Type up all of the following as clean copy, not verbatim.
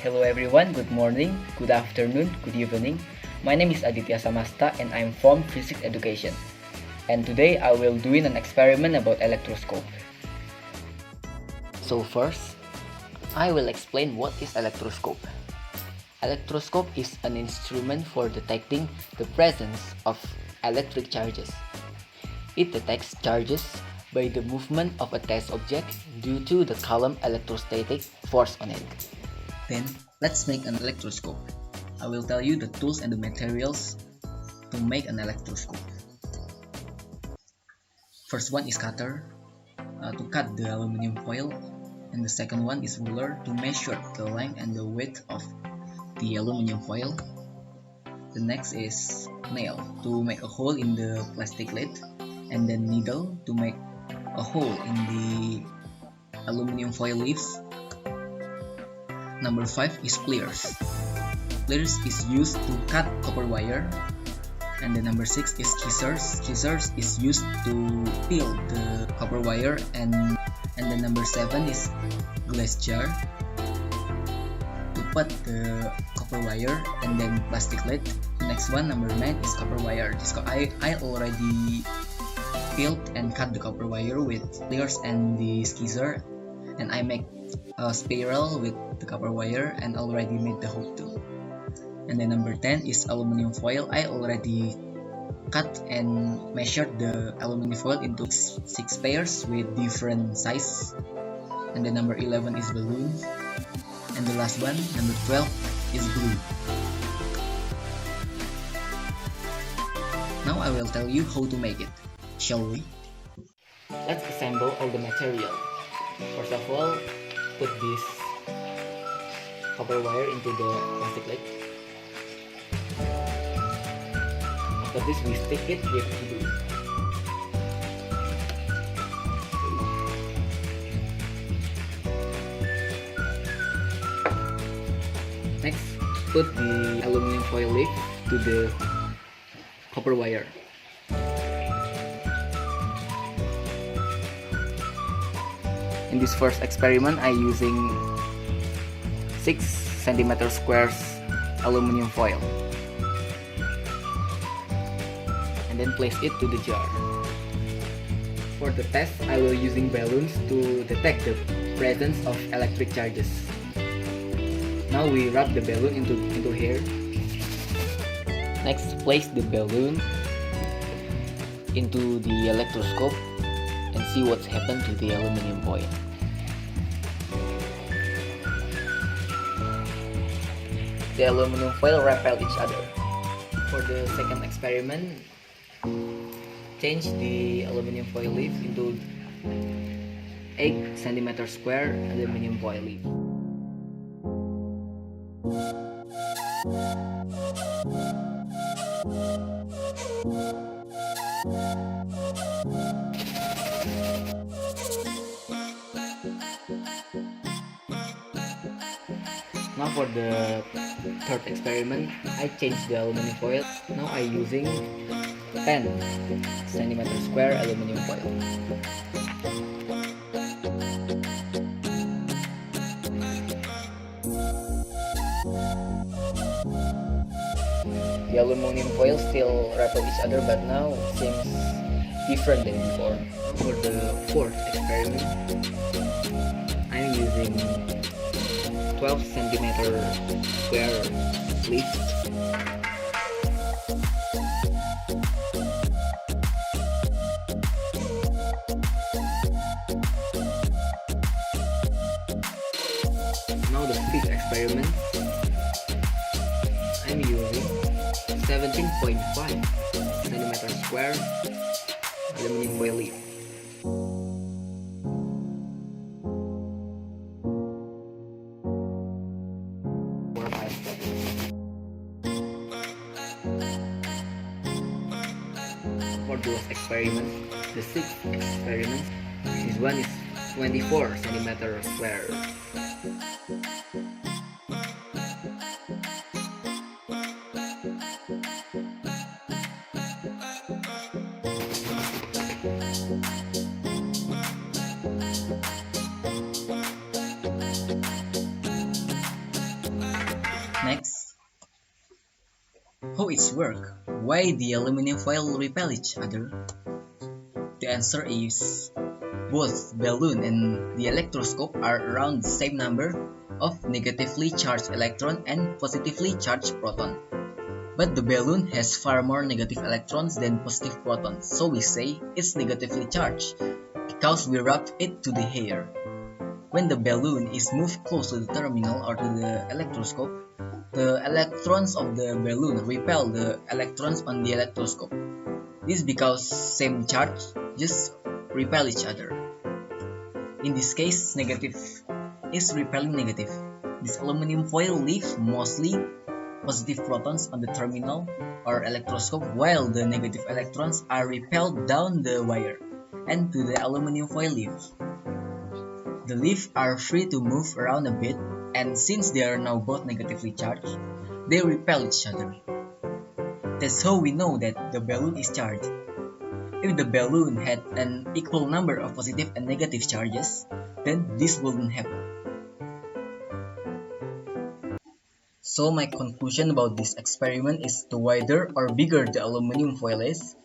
Hello everyone, good morning, good afternoon, good evening. My name is Aditya Samastha and I'm from Physics Education. And today I will doing an experiment about electroscope. So first, I will explain what is electroscope. Electroscope is an instrument for detecting the presence of electric charges. It detects charges by the movement of a test object due to the column electrostatic force on it. Then, let's make an electroscope. I will tell you the tools and the materials to make an electroscope. First one is cutter to cut the aluminum foil, and the second one is ruler to measure the length and the width of the aluminum foil. The next is nail to make a hole in the plastic lid, and then needle to make a hole in the aluminum foil leaves. Number 5 is pliers. Pliers is used to cut copper wire. And the number 6 is scissors. Scissors is used to peel the copper wire. And the number 7 is glass jar to put the copper wire and then plastic lid. The next one, number 9, is copper wire. I already peeled and cut the copper wire with pliers and the scissor, and I make a spiral with the copper wire and already made the hole too. And then number 10 is aluminum foil. I already cut and measured the aluminum foil into 6 pairs with different size. And then number 11 is balloon. And the last one, number 12, is glue. Now I will tell you how to make it. Shall we? Let's assemble all the material. First of all, put this copper wire into the plastic lid. After this, we stick it with glue. Next, put the aluminum foil leaf to the copper wire. In this first experiment, I using 6 cm squares aluminum foil, and then place it to the jar. For the test, I will using balloons to detect the presence of electric charges. Now we wrap the balloon into here. Next, place the balloon into the electroscope and see what's happened to the aluminum foil. The aluminum foil repel each other. For the second experiment, change the aluminum foil leaf into 8 cm square aluminum foil leaf. Now for the third experiment, I changed the aluminum foil. Now I using 10 cm square aluminum foil. The aluminum foil still repel each other, but now it seems different than before. For the fourth experiment, I'm using 12 cm square leaf. Now the fifth experiment, I'm using 17.5 cm square aluminum foil leaf. For those experiments, the sixth experiment, this one is 24 cm square. How it works? Why the aluminum foil repel each other? The answer is both balloon and the electroscope are around the same number of negatively charged electron and positively charged proton. But the balloon has far more negative electrons than positive protons, so we say it's negatively charged because we wrapped it to the air. When the balloon is moved close to the terminal or to the electroscope, the electrons of the balloon repel the electrons on the electroscope. This is because same charge just repel each other. In this case, negative is repelling negative. This aluminum foil leaves mostly positive protons on the terminal or electroscope, while the negative electrons are repelled down the wire and to the aluminum foil leaf. The leaves are free to move around a bit, and since they are now both negatively charged, they repel each other. That's how we know that the balloon is charged. If the balloon had an equal number of positive and negative charges, then this wouldn't happen. So my conclusion about this experiment is the wider or bigger the aluminum foil is,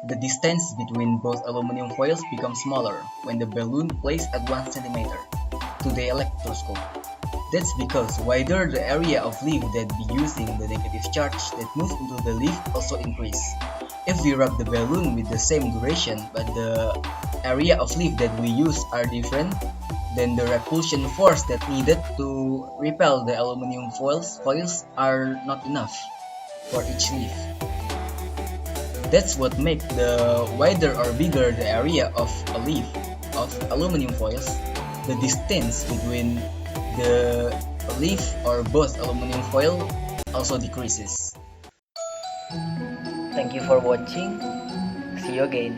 the distance between both aluminum foils becomes smaller when the balloon placed at 1 cm to the electroscope. That's because wider the area of leaf that be using the negative charge that moves into the leaf also increase. If we wrap the balloon with the same duration but the area of leaf that we use are different, then the repulsion force that needed to repel the aluminum foils are not enough for each leaf. That's what makes the wider or bigger the area of a leaf of aluminum foils, the distance between the leaf or both aluminum foil also decreases. Thank you for watching. See you again.